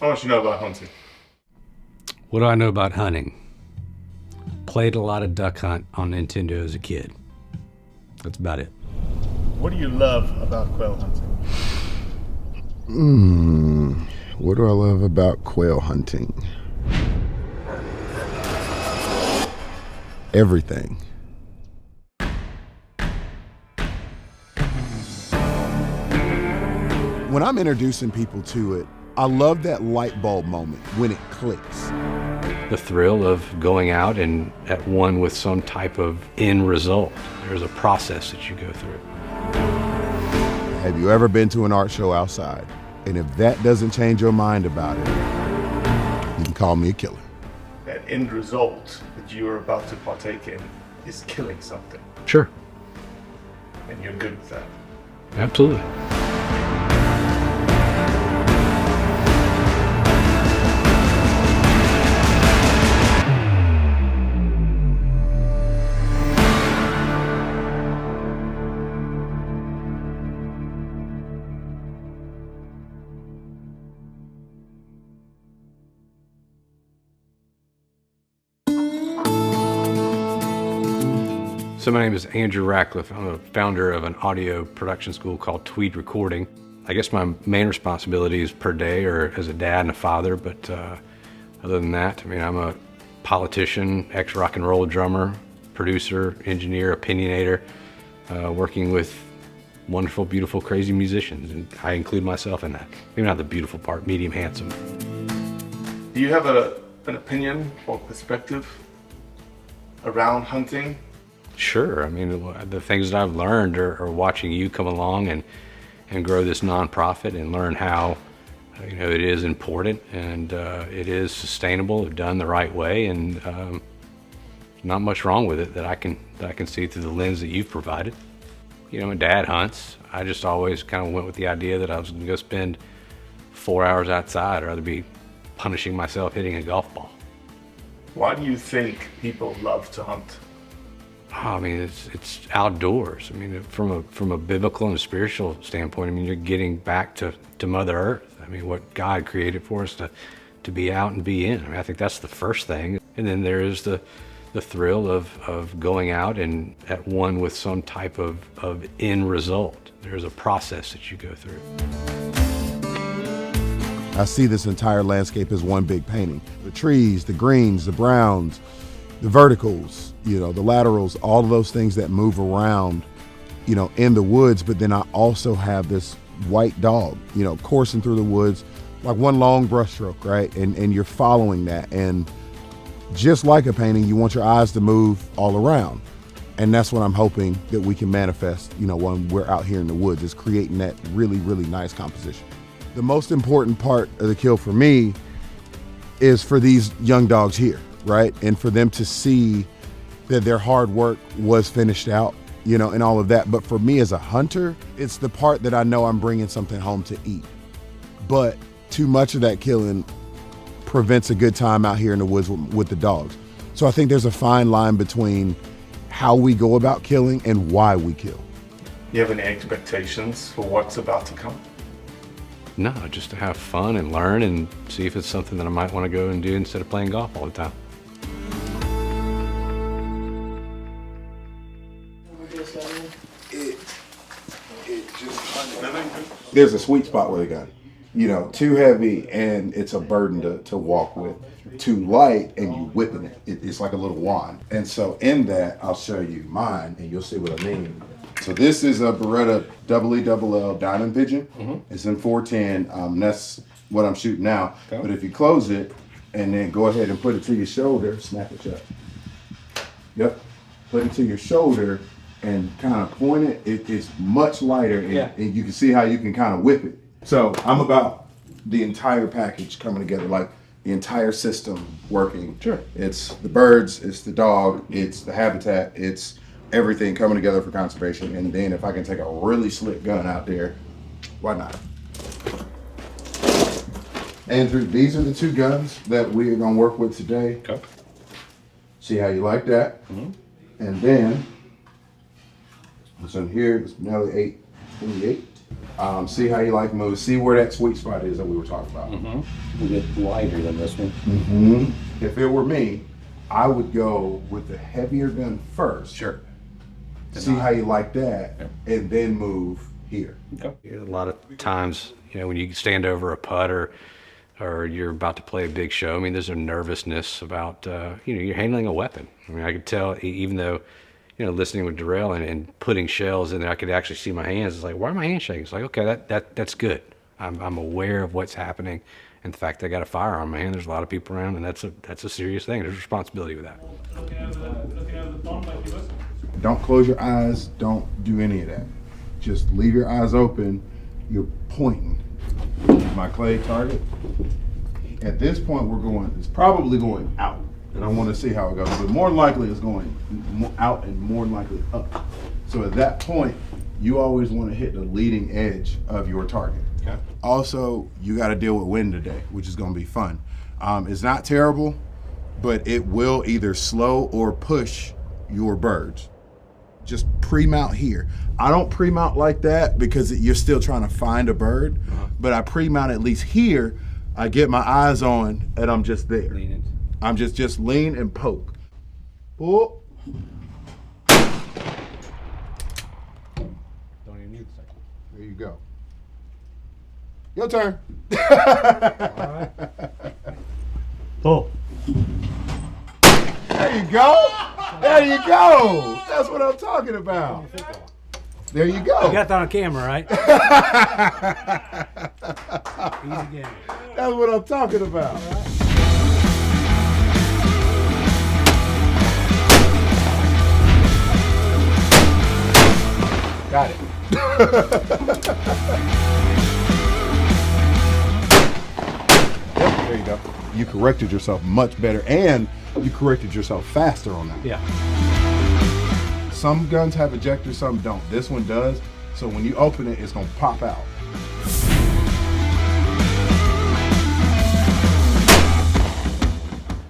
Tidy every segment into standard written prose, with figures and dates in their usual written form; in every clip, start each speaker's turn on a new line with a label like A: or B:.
A: How much you know about hunting?
B: What do I know about hunting? Played a lot of duck hunt on Nintendo as a kid. That's about it.
A: What do you love about quail hunting?
C: What do I love about quail hunting? Everything. When I'm introducing people to it, I love that light bulb moment when it clicks.
B: The thrill of going out and at one with some type of end result. There's a process that you go through.
C: Have you ever been to an art show outside? And if that doesn't change your mind about it, you can call me a killer.
A: That end result that you are about to partake in is killing something,
B: Sure,
A: and you're good with that.
B: absolutely. So my name is Andrew Ratcliffe. I'm a founder of an audio production school called Tweed Recording. I guess my main responsibilities per day are as a dad and a father, but other than that, I mean, I'm a politician, ex-rock and roll drummer, producer, engineer, opinionator, working with wonderful, beautiful, crazy musicians, and I include myself in that. Maybe not the beautiful part, medium handsome.
A: Do you have an opinion or perspective around hunting?
B: Sure. I mean, the things that I've learned are watching you come along and grow this nonprofit and learn how, it is important and it is sustainable if done the right way, and not much wrong with it that I can see through the lens that you've provided. My dad hunts. I just always kind of went with the idea that I was going to go spend 4 hours outside. I'd rather be punishing myself hitting a golf ball.
A: Why do you think people love to hunt?
B: I mean, it's outdoors. I mean, from a biblical and spiritual standpoint, I mean, you're getting back to Mother Earth. I mean, what God created for us to be out and be in. I mean, I think that's the first thing. And then there is the thrill of going out and at one with some type of end result. There's a process that you go through.
C: I see this entire landscape as one big painting. The trees, the greens, the browns, the verticals, the laterals, all of those things that move around, in the woods. But then I also have this white dog, coursing through the woods, like one long brushstroke, right? And you're following that. And just like a painting, you want your eyes to move all around. And that's what I'm hoping that we can manifest, when we're out here in the woods, is creating that really, really nice composition. The most important part of the kill for me is for these young dogs here, right? And for them to see that their hard work was finished out, and all of that. But for me as a hunter, it's the part that I know I'm bringing something home to eat. But too much of that killing prevents a good time out here in the woods with the dogs. So I think there's a fine line between how we go about killing and why we kill.
A: You have any expectations for what's about to come?
B: No, just to have fun and learn and see if it's something that I might want to go and do instead of playing golf all the time.
C: There's a sweet spot with a gun. Too heavy and it's a burden to walk with. Too light and you whipping it. It's like a little wand. And so in that, I'll show you mine and you'll see what I mean. So this is a Beretta EELL Diamond Pigeon. Mm-hmm. It's in 410. That's what I'm shooting now. Okay. But if you close it and then go ahead and put it to your shoulder, snap it shut. Yep. Put it to your shoulder and kind of point it. It's much lighter and you can see how you can kind of whip it. So I'm about the entire package coming together, like the entire system working. Sure. It's the birds, it's the dog, it's the habitat, it's everything coming together for conservation. And then if I can take a really slick gun out there, why not? Andrew, these are the two guns that we are going to work with today.
B: Okay.
C: See how you like that? Mm-hmm. And then, so here is Nelly 828. See how you like moves. See where that sweet spot is that we were talking about.
B: A bit lighter than this one.
C: If it were me, I would go with the heavier gun first.
B: Sure.
C: See how you like that, and then move here.
B: A lot of times, when you stand over a putt or you're about to play a big show, I mean, there's a nervousness about, you're handling a weapon. I mean, I could tell, even though, listening with Durell and putting shells in there, I could actually see my hands. It's like, why are my hands shaking? It's like, okay, that's good. I'm aware of what's happening, and the fact that I got a firearm in my hand. There's a lot of people around, and that's a serious thing. There's responsibility with that.
D: Looking over the pond like you was.
C: Don't close your eyes. Don't do any of that. Just leave your eyes open. You're pointing. My clay target. At this point, it's probably going out. And I want to see how it goes. But more than likely, it's going out and more than likely up. So at that point, you always want to hit the leading edge of your target.
B: Okay.
C: Also, you got to deal with wind today, which is going to be fun. It's not terrible, but it will either slow or push your birds. Just pre-mount here. I don't pre-mount like that because you're still trying to find a bird, but I pre-mount at least here. I get my eyes on and I'm just there.
B: Lean in.
C: I'm just lean and poke. Pull.
B: Don't even need the second.
C: There you go. Your turn.
B: All right.
D: Pull.
C: There you go. There you go. That's what I'm talking about. There you go.
D: You got that on camera, right? Easy game.
C: That's what I'm talking about.
B: Got it.
C: There you go. You corrected yourself much better, and you corrected yourself faster on that.
D: Yeah.
C: Some guns have ejectors, some don't. This one does. So when you open it, it's gonna pop out.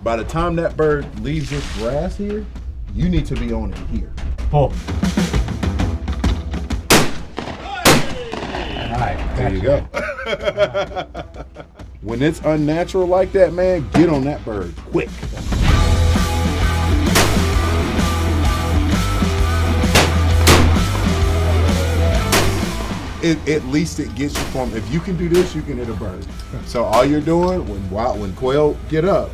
C: By the time that bird leaves this grass here, you need to be on it here.
D: Pull.
B: All right.
C: There you go. When it's unnatural like that, man, get on that bird quick. At least it gets you from, if you can do this, you can hit a bird. So all you're doing, when quail get up,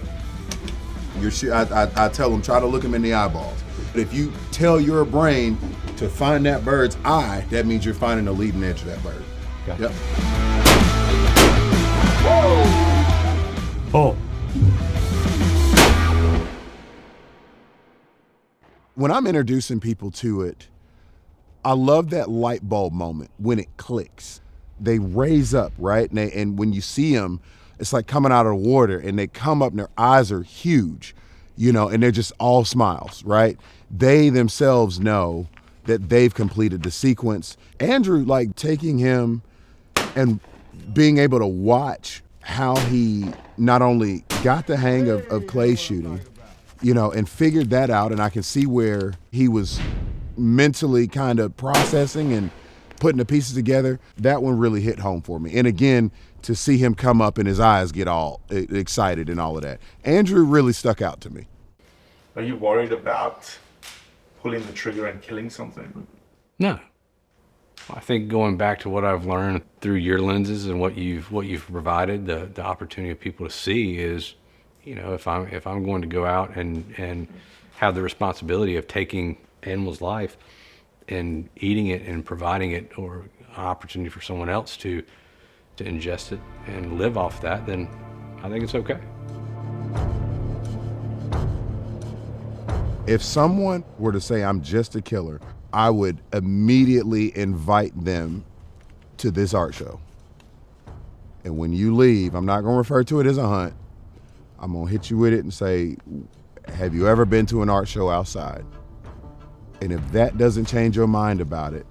C: I tell them, try to look them in the eyeballs. But if you tell your brain to find that bird's eye, that means you're finding the leading edge of that bird.
B: Okay.
C: Yep.
D: Pull.
C: When I'm introducing people to it, I love that light bulb moment when it clicks. They raise up, right? And when you see them, it's like coming out of the water, and they come up and their eyes are huge, and they're just all smiles, right? They themselves know that they've completed the sequence. Andrew, like taking him and being able to watch how he not only got the hang of clay shooting, and figured that out, and I can see where he was mentally kind of processing and putting the pieces together. That one really hit home for me. And again, to see him come up and his eyes get all excited and all of that. Andrew really stuck out to me.
A: Are you worried about pulling the trigger and killing something?
B: No. I think going back to what I've learned through your lenses and what you've provided, the opportunity of people to see is, if I'm going to go out and have the responsibility of taking animal's life and eating it and providing it, or an opportunity for someone else to ingest it and live off that, then I think it's okay.
C: If someone were to say, I'm just a killer, I would immediately invite them to this art show. And when you leave, I'm not gonna refer to it as a hunt. I'm gonna hit you with it and say, have you ever been to an art show outside? And if that doesn't change your mind about it,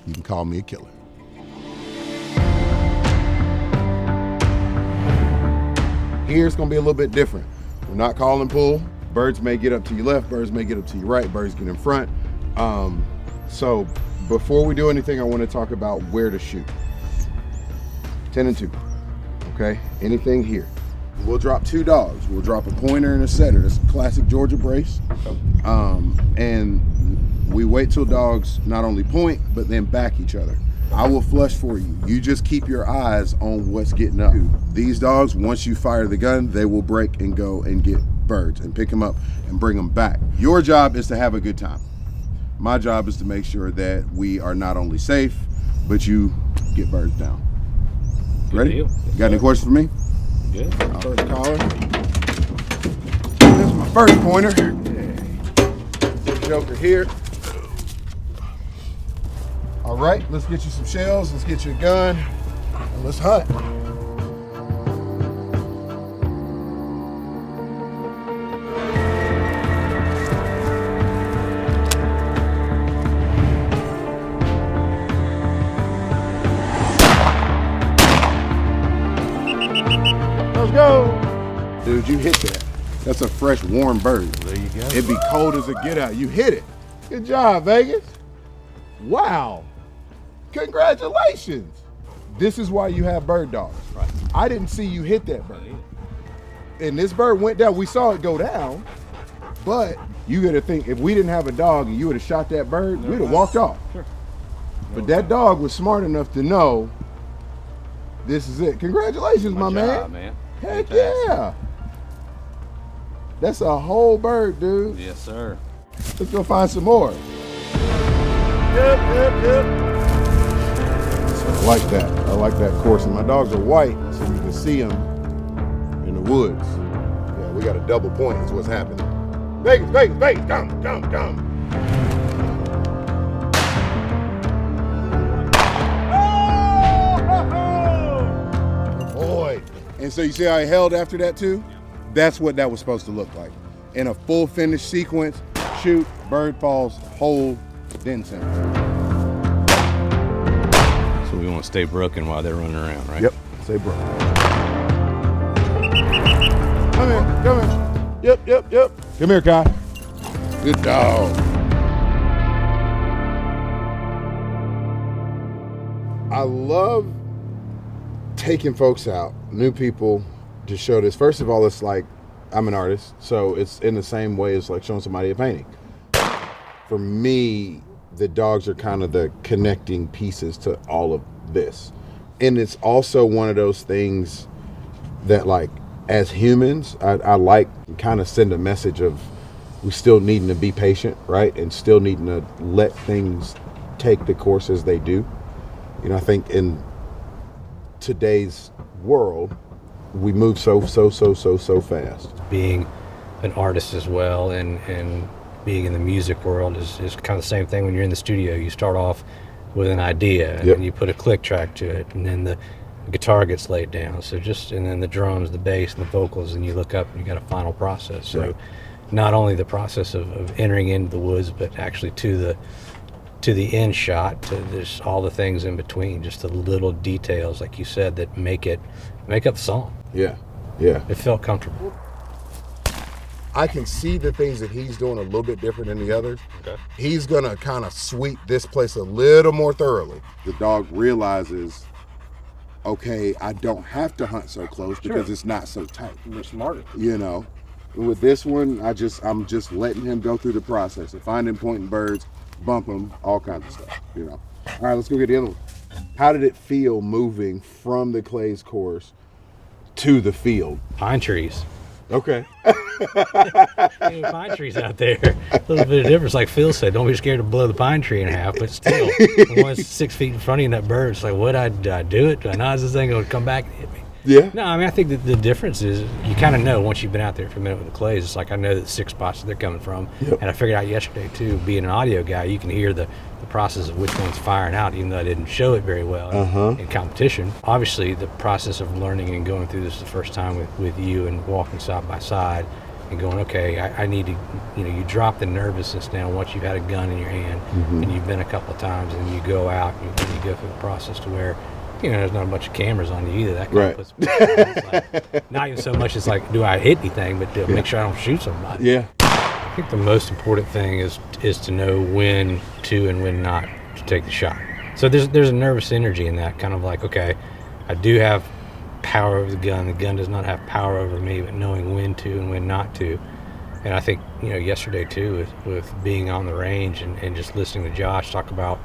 C: you can call me a killer. Here it's gonna be a little bit different. We're not calling pull. Birds may get up to your left, birds may get up to your right, birds get in front. So Before we do anything, I want to talk about where to shoot. 10 and 2. Okay, anything here. We'll drop 2 dogs. We'll drop a pointer and a setter. That's a classic Georgia brace. And we wait till dogs not only point, but then back each other. I will flush for you. You just keep your eyes on what's getting up. These dogs, once you fire the gun, they will break and go and get birds and pick them up and bring them back. Your job is to have a good time. My job is to make sure that we are not only safe, but you get birds down. Ready?
B: Deal.
C: Got any questions for me?
B: Good.
C: First collar. This is my first pointer. Joker here. All right, let's get you some shells, let's get you a gun, and let's hunt. Let's go. Dude, you hit that. That's a fresh, warm bird.
B: There you go.
C: It'd be cold as a get out. You hit it. Good job, Vegas. Wow. Congratulations. This is why you have bird dogs.
B: Right.
C: I didn't see you hit that bird. And this bird went down. We saw it go down, but you gotta think, if we didn't have a dog and you would have shot that bird, we'd have walked off.
B: Sure.
C: But that dog was smart enough to know this is it. Congratulations, my
B: job,
C: man.
B: man.
C: Heck
B: Fantastic.
C: yeah. That's a whole bird, dude.
B: Yes, sir.
C: Let's go find some more. Yep. So I like that. I like that course. And my dogs are white, so you can see them in the woods. Yeah, we got a double point is what's happening. Vegas, come. Oh, boy. And so you see how I held after that too? That's what that was supposed to look like. In a full finished sequence, shoot, bird falls, hold, then send.
B: So we want to stay broken while they're running around, right?
C: Yep, stay broken. Come in. Yep. Come here, Kai. Good dog. I love taking folks out, new people, to show this. First of all, it's like, I'm an artist, so it's in the same way as like showing somebody a painting. For me, the dogs are kind of the connecting pieces to all of this. And it's also one of those things that, like, as humans, I like kind of send a message of we still needing to be patient, right? And still needing to let things take the course as they do. You know, I think in today's world, we move so fast.
B: Being an artist as well and being in the music world is kind of the same thing when you're in the studio. You start off with an idea and then you put a click track to it, and then the guitar gets laid down. So and then the drums, the bass, and the vocals, and you look up and you got a final process. So not only the process of entering into the woods, but actually to the end shot, to there's all the things in between, just the little details, like you said, that make up the song.
C: Yeah.
B: It felt comfortable.
C: I can see the things that he's doing a little bit different than the others.
B: Okay.
C: He's gonna kind of sweep this place a little more thoroughly. The dog realizes, okay, I don't have to hunt so close because it's not so tight.
B: You're smarter.
C: You know, with this one, I'm just letting him go through the process of finding pointing birds, bump them, all kinds of stuff. You know. All right, let's go get the other one. How did it feel moving from the Clay's course to the field?
B: Pine trees.
C: Okay.
B: Pine trees out there. A little bit of difference, like Phil said. Don't be scared to blow the pine tree in half, but still, the one's 6 feet in front of you in that bird, it's like, did I do it? Do I know this thing going to come back and hit me?
C: Yeah.
B: No, I mean, I think that the difference is you kind of know once you've been out there for a minute with the Clays. It's like I know the 6 spots that they're coming from.
C: Yep.
B: And I figured out yesterday, too, being an audio guy, you can hear the process of which one's firing out, even though I didn't show it very well in competition. Obviously, the process of learning and going through this the first time with you and walking side by side and going, okay, I need to, you drop the nervousness down once you've had a gun in your hand and you've been a couple of times, and you go out and you go through the process to where, there's not a bunch of cameras on you either. That kind of puts like, not even so much as like, do I hit anything, but to make sure I don't shoot somebody.
C: Yeah.
B: I think the most important thing is to know when to and when not to take the shot. So there's a nervous energy in that, kind of like, okay, I do have power over the gun does not have power over me, but knowing when to and when not to. And I think, yesterday too, with being on the range and just listening to Josh talk about,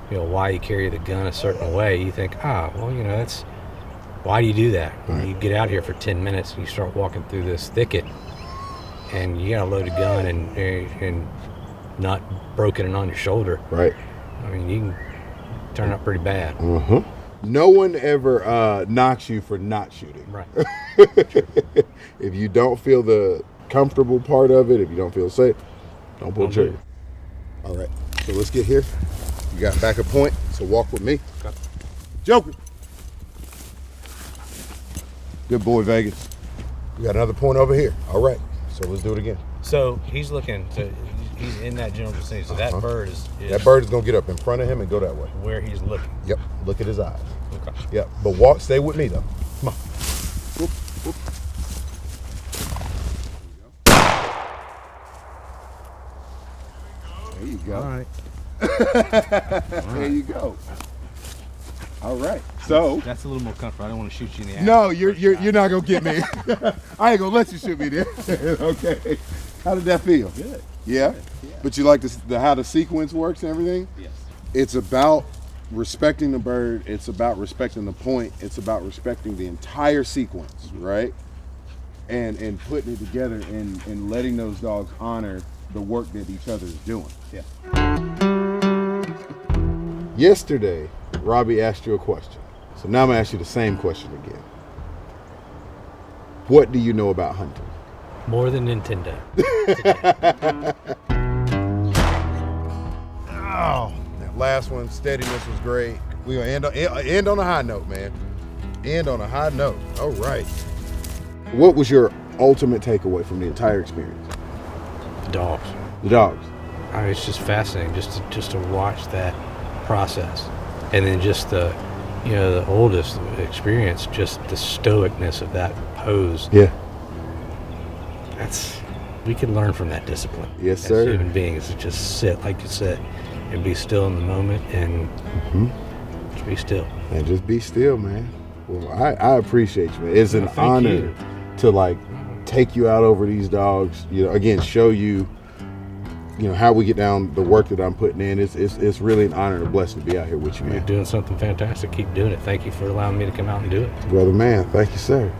B: why you carry the gun a certain way, you think, that's, why do you do that? When you get out here for 10 minutes and you start walking through this thicket and you got a loaded gun and not broken and on your shoulder.
C: Right.
B: I mean, you can turn out pretty bad.
C: Uh-huh. No one ever knocks you for not shooting.
B: Right.
C: If you don't feel the comfortable part of it, if you don't feel safe, don't pull the trigger. All right, so let's get here. You got back a point, so walk with me.
B: Okay.
C: Joker. Good boy, Vegas. We got another point over here. All right, so let's do it again.
B: So he's looking to, he's in that general vicinity. So that bird is
C: that bird is gonna get up in front of him and go that way.
B: where he's looking.
C: Yep, look at his eyes.
B: Okay.
C: Yep, but stay with me though. Come on. Whoop, whoop. There you go.
B: All right.
C: There you go. All right. So
B: That's a little more comfortable. I don't want to shoot you in the ass.
C: no, you're not gonna get me. I ain't gonna let you shoot me there. Okay. How did that feel?
B: Good.
C: Yeah. But you like how the sequence works and everything?
B: Yes.
C: It's about respecting the bird. It's about respecting the point. It's about respecting the entire sequence, right? And putting it together and letting those dogs honor the work that each other is doing.
B: Yeah.
C: Yesterday, Robbie asked you a question. So now I'm gonna ask you the same question again. What do you know about hunting?
B: More than Nintendo.
C: Oh, that last one, steadiness was great. We're gonna end on a high note, man. End on a high note. All right. What was your ultimate takeaway from the entire experience?
B: The dogs.
C: The dogs.
B: I mean, it's just fascinating just to watch that process, and then just the oldest experience, just the stoicness of that pose.
C: Yeah.
B: We can learn from that discipline.
C: Yes,
B: as
C: sir.
B: human beings, to just sit, like you said, and be still in the moment and just be still.
C: And just be still, man. Well, I appreciate you, man. It's an
B: Thank
C: honor
B: you.
C: to take you out over these dogs. Again, show you, how we get down the work that I'm putting in. It's really an honor and a blessing to be out here with you,
B: You're
C: man.
B: doing something fantastic. Keep doing it. Thank you for allowing me to come out and do it.
C: Brother, man, thank you, sir.